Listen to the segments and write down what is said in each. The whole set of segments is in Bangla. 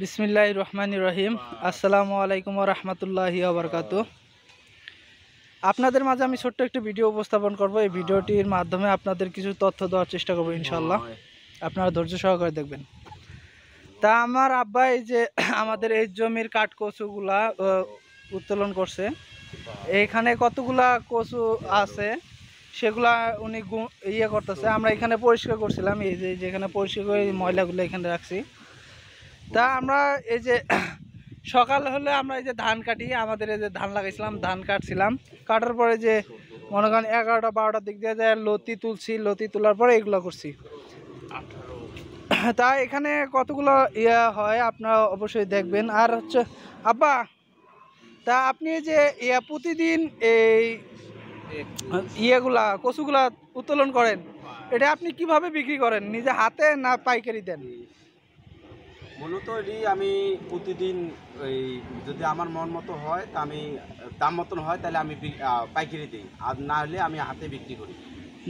বিসমিল্লাহির রহমানির রহিম। আসসালামু আলাইকুম ওয়া রাহমাতুল্লাহি ওয়া বারাকাতুহু। আপনাদের মাঝে আমি ছোট্ট একটি ভিডিও উপস্থাপন করব। এই ভিডিওটির মাধ্যমে আপনাদের কিছু তথ্য দেওয়ার চেষ্টা করব ইনশাআল্লাহ। আপনারা ধৈর্য সহকারে দেখবেন। তা আমার আব্বা এই যে আমাদের এই জমির কাঠ কচুগুলা উত্তোলন করছে। এইখানে কতগুলা কচু আছে সেগুলা উনি ইয়ে করতেছে। আমরা এখানে পরিষ্কার করছিলাম, এই যে যেখানে পরিষ্কার করে ময়লাগুলো এখানে রাখছি। তা আমরা এই যে সকাল হলে আমরা এই যে ধান কাটি, আমাদের এই যে ধান লাগাইছিলাম, ধান কাটছিলাম, কাটার পরে যে মনে করেন 11টা 12টার দিক দিয়ে যায় লতি তুলছি, লতি তোলার পরে এগুলো করছি। তা এখানে কতগুলো ইয়ে হয় আপনারা অবশ্যই দেখবেন। আর হচ্ছে আব্বা, তা আপনি যে প্রতিদিন এই ইয়েগুলা কচুগুলা উত্তোলন করেন, এটা আপনি কিভাবে বিক্রি করেন? নিজে হাতে না পাইকারি দেন? মূলত এটি আমি প্রতিদিন ওই যদি আমার মন মতো হয় তা আমি দাম মতন হয় তাহলে আমি পাইকারি দিই, আর না হলে আমি হাতে বিক্রি করি।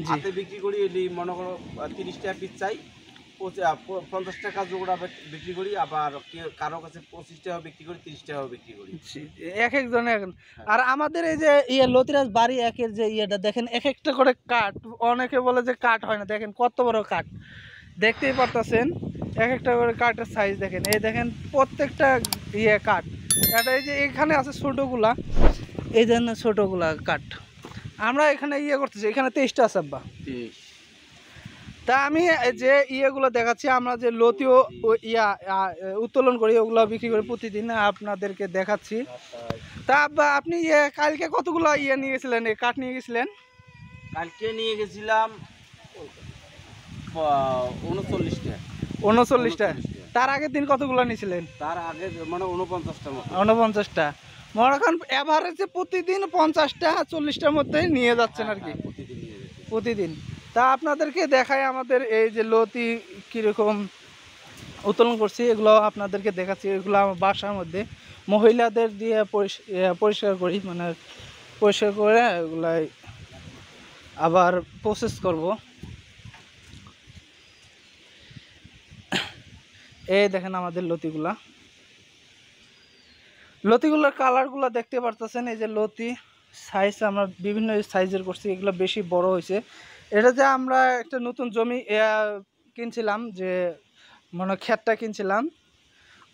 হাতে বিক্রি করি এটি মনে করো 30 টাকা পিস চাই, 50 টাকা জোড়া বিক্রি করি, আবার কারো কাছে 25 টাকা বিক্রি করি, 30 টাকাও বিক্রি করি, এক একজনের। আর আমাদের এই যে লতিরাজ বাড়ি একের যে ইয়েটা দেখেন, এক একটা করে কাঠ, অনেকে বলে যে কাঠ হয় না, দেখেন কত বড় কাঠ, দেখতেই পারতেছেন এক একটা করে কাঠের সাইজ দেখেন। এই দেখেন প্রত্যেকটা কাঠ। এটা এই যে এখানে আছে ছোটোগুলা, এই জন্য ছোটোগুলা কাঠ। আমরা এখানে করতেছি, এখানে 23টা আছে আব্বা। তা আমি যে ইয়েগুলো দেখাচ্ছি, আমরা যে লতিও উত্তোলন করি, ওগুলো বিক্রি করি প্রতিদিন, আপনাদেরকে দেখাচ্ছি। তা আব্বা আপনি কালকে কতগুলো নিয়ে গেছিলেন, কাঠ নিয়ে গেছিলেন? কালকে নিয়ে গেছিলাম 39টা। 39টা। তার আগের দিন কতগুলো নিয়েছিলেন? তার আগে মানে 49টা মতো। 49টা। মনে করেন এভারেজে প্রতিদিন 50টা 40টার মধ্যে নিয়ে যাচ্ছেন আর কি প্রতিদিন। তা আপনাদেরকে দেখাই আমাদের এই যে লতি কীরকম উত্তোলন করছি, এগুলো আপনাদেরকে দেখাচ্ছি। এগুলো আমার বাসার মধ্যে মহিলাদের দিয়ে পরিষ্কার করি, মানে পরিষ্কার করে এগুলাই আবার প্রসেস করব। এই দেখেন আমাদের লতিগুলোর কালারগুলো দেখতে পারতেছেন। এই যে লতি সাইজ আমরা বিভিন্ন সাইজের করছি, এগুলো বেশি বড় হয়েছে। এটা যে আমরা একটা নতুন জমি কিনছিলাম, যে মানে ক্ষেতটা কিনছিলাম,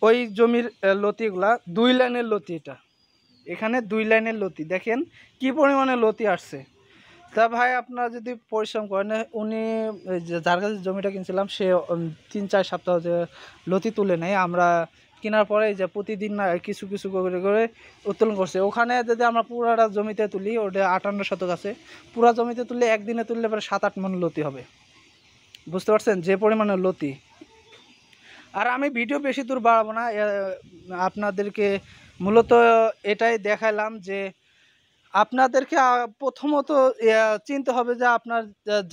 ওই জমির লতিগুলা 2 লাইনের লতি। এটা এখানে 2 লাইনের লতি, দেখেন কি পরিমাণে লতি আসছে। তা ভাই আপনারা যদি পরিশ্রম করেন, উনি যার কাছে জমিটা কিনছিলাম সে 3-4 সপ্তাহ যে লতি তুলে নেয়। আমরা কেনার পরে যে প্রতিদিন কিছু কিছু করে করে উত্তোলন করছে। ওখানে যদি আমরা পুরাটা জমিতে তুলি, ওটা 58 শতক আছে, পুরা জমিতে তুললে একদিনে তুললে পরে 7-8 মণ লতি হবে। বুঝতে পারছেন যে পরিমাণের লতি। আর আমি ভিডিও বেশি দূর বাড়াবো না, আপনাদেরকে মূলত এটাই দেখালাম যে আপনাদেরকে প্রথমত চিনতে হবে যে আপনার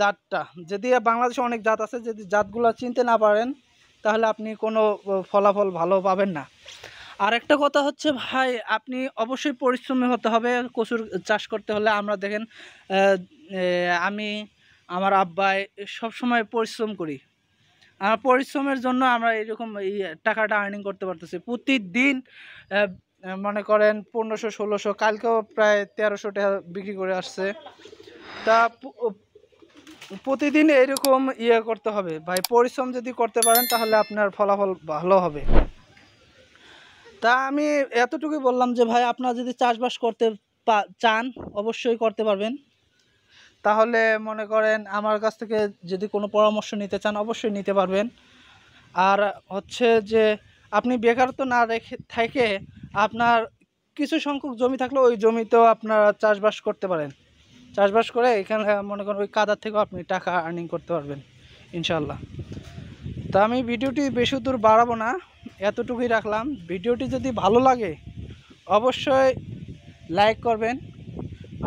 জাতটা। যদি বাংলাদেশে অনেক জাত আছে, যদি জাতগুলো চিনতে না পারেন তাহলে আপনি কোনো ফলাফল ভালো পাবেন না। আর একটা কথা হচ্ছে ভাই, আপনি অবশ্যই পরিশ্রমী হতে হবে কচুর চাষ করতে হলে। আমরা দেখেন আমি আমার আব্বাই সবসময় পরিশ্রম করি, আর পরিশ্রমের জন্য আমরা এরকম এই টাকাটা আর্নিং করতে পারতেছি। প্রতিদিন মনে করেন 1500-1600, কালকেও প্রায় 1300 টাকা বিক্রি করে আসছে। তা প্রতিদিন এরকম করতে হবে ভাই, পরিশ্রম যদি করতে পারেন তাহলে আপনার ফলাফল ভালো হবে। তা আমি এতটুকুই বললাম যে ভাই আপনারা যদি চাষবাস করতে চান অবশ্যই করতে পারবেন। তাহলে মনে করেন আমার কাছ থেকে যদি কোনো পরামর্শ নিতে চান অবশ্যই নিতে পারবেন। আর হচ্ছে যে আপনি বেকারত্ব না রেখে থেকে আপনার কিছু সংখ্যক জমি থাকলে ওই জমিতেও আপনারা চাষবাস করতে পারেন। চাষবাস করে এখানে মনে করেন ওই কাদার থেকেও আপনি টাকা আর্নিং করতে পারবেন ইনশাল্লাহ। তা আমি ভিডিওটি বেশি দূর বাড়াবো না, এতটুকুই রাখলাম। ভিডিওটি যদি ভালো লাগে অবশ্যই লাইক করবেন,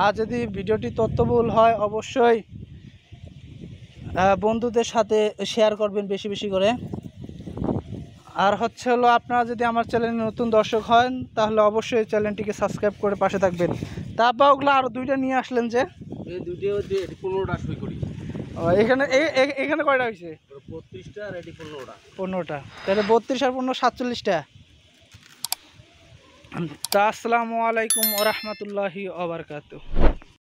আর যদি ভিডিওটি তথ্যবহুল হয় অবশ্যই বন্ধুদের সাথে শেয়ার করবেন বেশি বেশি করে। আর হচ্ছে হলো আপনারা যদি আমার চ্যানেলে নতুন দর্শক হন তাহলে অবশ্যই চ্যানেলটিকে সাবস্ক্রাইব করে পাশে থাকবেন। তারপর ওগুলো আরও 2টা নিয়ে আসলেন যে, এই 2টা দিয়ে 15টা সই করি। এখানে এখানে কয়টা হয়েছে? 32টা আর এটি 15টা। 15টা, তাহলে 32 আর 15 47টা। তা আসসালামু আলাইকুম ওয়া রাহমাতুল্লাহি ওয়া বারাকাতুহু।